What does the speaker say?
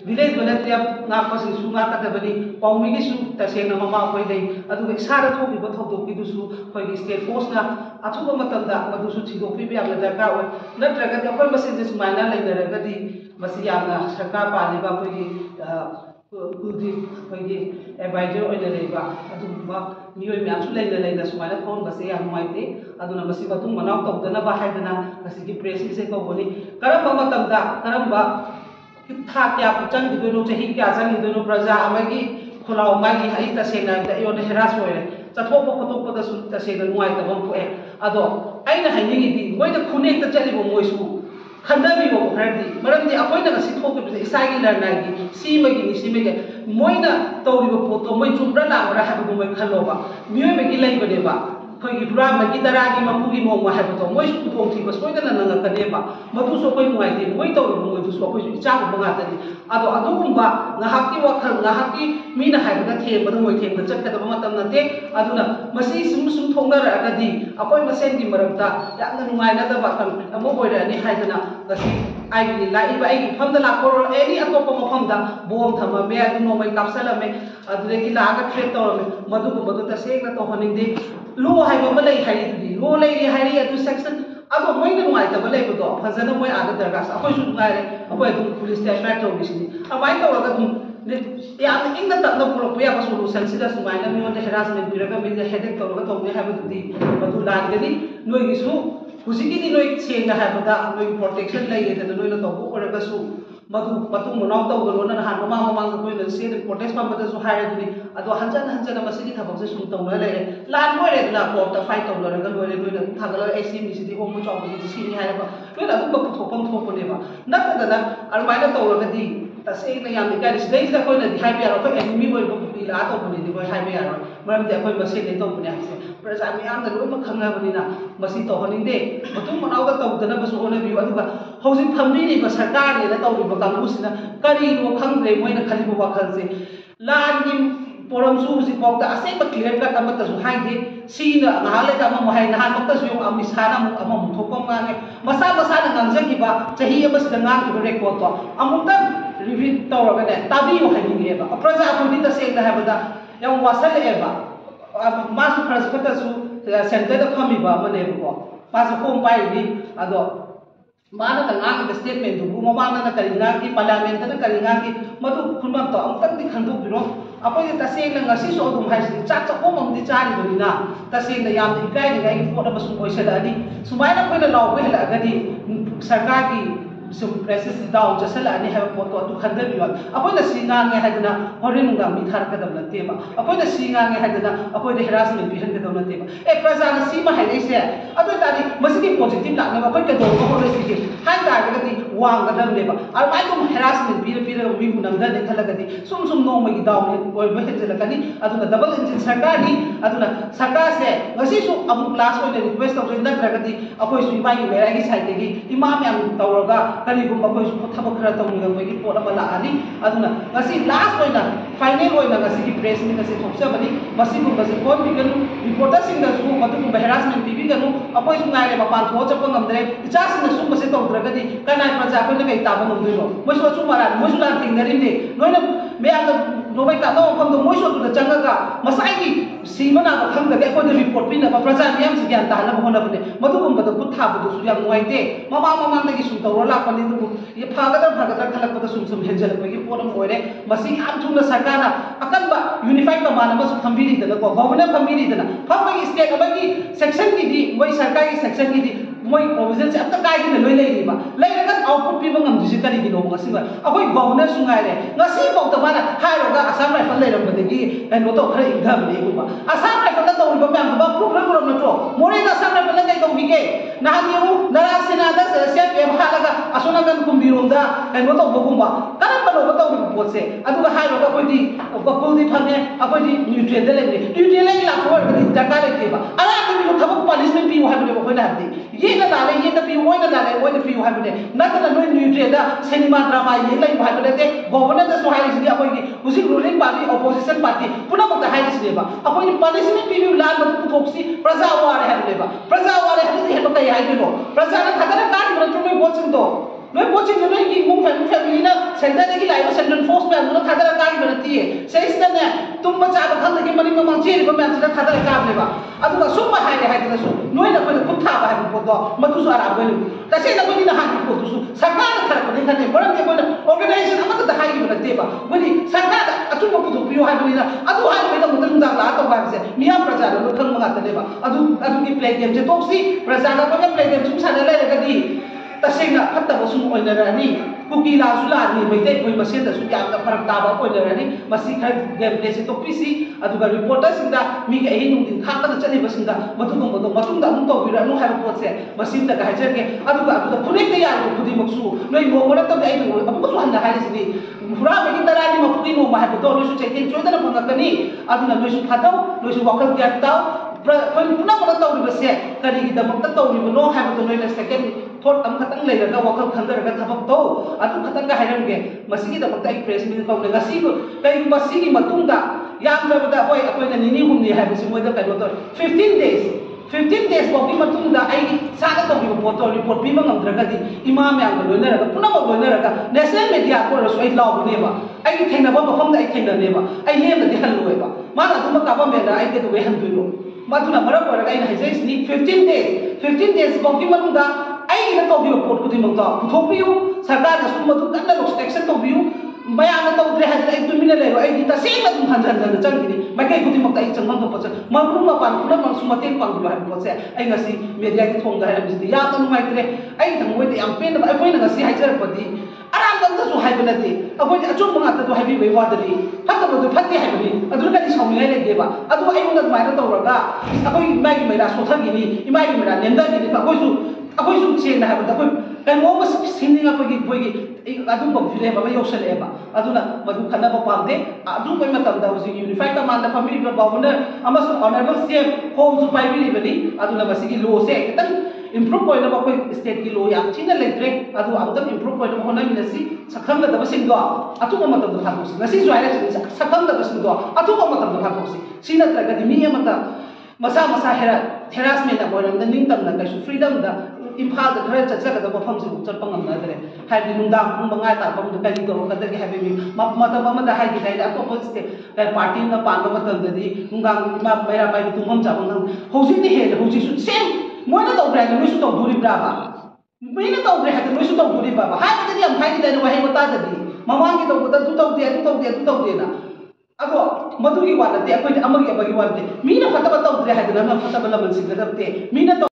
village volunteer ngakpasin su ngakadabani paumi gi su tasena mama koi dei adu isara thoki ba thok ki du su koi gi state force na athuba matam da madu su chigo pi ya da ka oi natraga da koi masin je sumaina lainaraga di masi yamna sarkar pali ba koi gi kudi koi gi advisor oina leiba adu ba miyoi myam su laina sumaina phone ba se ya nuaite aduna masi batung manau tawdana ba haidana masi gi press se ko boni karamba matam da karamba था क्या पुचन दिदो चही क्या जंग दिदो प्रजा अमगी खुलाव मागी हई तसेना the यो ने हेरास होय चथोप खतोप द सु तसेना नुआई त बम फोए अदो आइना हाइनिंग दी मोय द खुने त चलिबो मोयसु खंदबी बो हरदी मरम दि अकोय न गसि थोक बि इसागी लरनाई दी सीमगी नि सीमगे मोय न तौरिबो फोटो मोय चुम्ब्रा लाबरा हाबो मोय खलोबा मियोय बगी लैबनेबा खोई पुरा मगी दरागी मपुगी नोम हाबतो मोय सु थों थि बस मोय न नंग कनेबा मधु सो कोई मुआई दे मोय तौर मोय दु सो कोई इचा को बंगा तनी अदो अदुगुंबा ngahaki wakhal ngahaki mina haibada thebada moy thebda chakada matam nate aduna masi sum thongna ra agadi akoi masen gi maramta yamna nungai na da ba kan amo boira ni haidana gasi ai ni lai ba ai famda la kor any atop mo famda bom thama me adu no mai kapsala me adure ki la ga threat to me madu ko madu ta sek na to honing de lo hai ba malai hai di lo lai ri hai ri adu section ado moi na nungai ta ba lai ko do phajana moi aga darga sa akoi su ngai re akoi du police station to bisni amai to ga dum यार इंग तक न पुरो पुया का solution सिदा सुमाइना मी own harassment बिरगा मी headache तो गा तो ने हाबु दी मधु लान गदी नोय गिसु हुसिकी दी नोय सेंगा हाबदा नोय प्रोटेक्शन लैगे त नोय न तो ओरगा सु मधु पतु मनाव तो गलो न हान ममा ममा कोइ न से प्रोटेस्ट पम बदा सु हारे दी अदो हंजन मसिदी थबक से सुम तो न ले लान मोरे ला कोप त फाइट तो लरगा लोरे नोय न थागला एसी मी सिदी होम चौ बि सिनी हायबा नोय ला तो थोपम थोपनेबा नतदा अरमाइना तो गदी तसे न याम का दिस दा कोइ न हाइबे यारो कोइ एनिमी बोय बो पिला तो बनि दि कोइ हाइबे यारो मरम दे कोइ मसे ने तो बनि हासे प्रजा मी याम द लोय म खंगा बनि ना मसी तो हनिं दे मतुम मनाव दा तो दना बस होने बि अदुगा हौजिक फमबि नि ब सरकार ने तो बि बकांगु सिना करी नो खंग्रे मोय न खलिबो वाखल से लान gi poram su ji pok da ase ba clear cut am ta su hai de si na ngale ta ma hai na han ta su am misana mu am mu thopom ma ne masa na ngangja ki ba chahi abas da ngang ki record to amukta review tawra ga tabi yo hai ni ba praja ko ni ta se da ha ba da yang wasal e ba ma su first kata su center da khami ba ma ne ko ma su home pai bi ado mana ka ngang the statement du mo mana na kari ngang ki parliament na kari ngang ki madu khunma to am tak di khandu biro apoi ta se na ngasi so dum hai si chak chak om di chari bari na ta se na yam di kai di gai ko da basum oi sala ni sumai na koi na law we la ga di sarkar ki sum prices down jasala ni have photo to khandar bi apoi na singa nge hadna horin nga mi thar ka dam late ba apoi na singa nge hadna apoi de harassment bi han ka dam late ba e praja na si ma hai le se adu ta di masiki positive la na apoi ka do ko le si hai ta ga di wang ga dam le ba ar mai ko harassment bi mi bu nam da de khala ga di sum no ma gi down oi ba he jela ka ni adu na double engine sarkar ni adu na sarkar se ngasi su amu class oi le request to na ga di apoi su mai gi vera gi side de gi imam yam tawraga kali gum apoi su thabak khara to ngi ngi pot ama la ani aduna ngasi last oina final oina ngasi ki press ni ngasi thopsa bani masi gum ngasi kon bi ganu reporter sing da su matu gum harassment bi ganu apoi su ngai le mapan tho chapa ngamdre icha sing su mase to draga di kanai praja ko ne kai ta ba ngamdre no moi su chu mara moi su lan ting na rin de noina me anga no bai ta no pham do moi su tu da changa ga masai gi sima na ba kham da ke ko de report bi na ba praja miyam si gyan ta na ba hona bane matu gum ba da put tha bu su yang ngoi de mama da gi su to ro la pa ni du ye phagada khalak pa da sum henjal ba gi poram oire masi am thum na sarkar na akan ba unified command ma su thambiri da ko governor thambiri da pham ba gi state ba gi section gi di moi sarkar gi section gi di moi provision se apta kai gi loi lei ri ba lei ra output pi ba ngam ji kari gi no ngasi ba akoi governor su ngai re ngasi bok ta ba na hai ro ga asam rifle lei ram ba de gi en no to khare exam le ku ba asam rifle da to ri ba myam ba program na to more da asam rifle da to bi ke na ha yu nara sina da se pe ba la ga asuna kan kum bi rom da en no to bo kum ba karam ba no ba to bi po se adu ga hai ro ga koi di ko ko di phang ne akoi di nutrient de le nutrient le la ko di taka le ke ba ala ka bi ko thab punishment bi wa ha bi ko na di ye na la ye ta bi wo na la wo na bi wa ha bi na ta no nutrient da cinema drama ye lai wa ha bi de governor da so hai si akoi di usi ruling party opposition party puna ma ta hai si ba akoi di punishment bi la ma tu thok si praja wa re ha bi ba praja wa re ha si he to kai hai di lo praja na thagara kan bra tu me watching do मैं वो poaching नोई की इमुंग family ना centre की live central force में अंदर थादर का बनती है सेइस ने तुम बचा बखल के मनी ममंग चेरी बम से थादर का लेबा अदुगा सुम हाइले हाइदसु नोई ना कोई कुत्था बा है पोतो मधुसु आरा बनु तसे ना कोई ना हानि पोतुसु सरकार खर को ने बरम के कोई ऑर्गेनाइजेशन अमत द हाइ बनते बा बनी सरकार अचुम पुथु पियो हाइ बनी अदु हाइ बनी मुदन दा ला तो बाबसे मिया प्रजा लो खंग मंगा तलेबा अदु की प्ले गेम से टॉक्सी प्रजा का कोई प्ले गेम सुम साने ले लगदी तसेंगा फत्तब सुम ओइनरानी कुकी लासु लानी मैते कोई मसेन दसु याम फरक ताबा ओइनरानी मसी खर गेम प्ले से टॉपिसी अदुगा रिपोर्टर सिंदा मी के एही नुदिन खाकन चलेबा सिंदा मथुगम बदो मथुंदा अनु तो बिरा नु हाइब पोसे मसिन दा गाइजर के अदुगा फुनेक दे यार खुदी मक्सु नोई मोगोरा तो दे नु अबु हन्ना हाइसिनी पुरा मेकिन दरानी मफुदी नो माहे तो लोसु चेकिन चोदना फंगकनी अदुना लोसु फादौ लोसु वकल ग्याताव पुना पुना तौरीबसे करिगिदमक्ता तौरीबनो हाइबतो नोइना सेकेंड थॉट खतंग लेरगा वकल खंदरगा थबक तो अदु खतंग हाइरमगे मसिगिदमक्ता एक प्रेस मीट कौन गसी कई मसिगी मतुंगा यामरबदा होय अकोइना निनी हुमनी हाइबसे मोइदा कइनो तो 15 days बाकी मतुंगा आई सागा तौरीबो फोटो रिपोर्ट पीबा ngamdragadi इमा म्यांग लोइनरगा पुना लोइनरगा नेशनल मीडिया को रसोई लावनेबा आई थेंगनबा मफमदा आई थेंगननेबा आई लेमदि हल्लोयबा माना तुम काबा मेदा आई के वे हंदुइनो मातुना मरम ओरगा आई हाइजेसनी 15 days बाकी मनुंगा आई इन तौबियो पोट कुदि मंगता पुथोपियो सरकार न सुम मधु कन्ना लोक एक्शन तौबियो मयाम न तौद्रे हाजर आई तुमिना लेरो आई दिता सेम मधु हंजन चंगिनी मकै कुदि मंगता आई चंगम तो पछ मरुम पान पुना मंग सुमते पांगु हाय पोसे आई ngasi media की थोंग हाय बिदि या तनु माइत्रे आई थंगोय याम पेन आई ngasi हाइजर पदि आराम तंग सु हाय बनते अबोय अचुम मंगा तो हाइबि वे वादरी फतबदु फते हाइबनि अदु कदि सौमिले लेदेबा अदु आई उन माइना तौरगा अबोय माइगि मैरा सोथगिनी इमाइगि मैरा नेमदागिनी अबोयसु चेन हाइबदा अबोय कनो मस सिनिंग अबोयगी बोयगी अदु बफिले बाबा योसलेबा अदुना मधु खनबा पामदे अदु कोइ मतमदा हुजि यूनिफाइड कमांड फैमिली गवर्नर अमस ऑनरेबल सीएम होम सु पाइबिलिबनी अदुना मसिगी लो से कितन improve point of a state kilo yam china electric adu amdam improve point of hona minasi sakham da basin do atu ma matam da phakosi nasi joira sakham da basin do atu ma matam da phakosi sina traga di mi amata masa harassment da boram da ningtam da kaisu freedom da imphal da khara chacha da bafam si char pangam da dare hai di nungdam pung bangai ta pam da kai ko ka da ge have mi matam ma da hai gi dai da to state party na pan ma matam da di nungam ma mera bai tumam cha bang hoji ni he hoji su same मोइना तौब्रा है नोइसु तौदुरि ब्राबा Moina तौब्रा है नोइसु तौदुरि बाबा हाय बदि हम हाय दिदा वहे बता ददि ममांगी तौबदा दु तौदे ना अगो मधुगी वालते अकोइ अमगी अबगी वालते मीना फतबा तौद्रे है ना फतबा लमन सिगदते मीना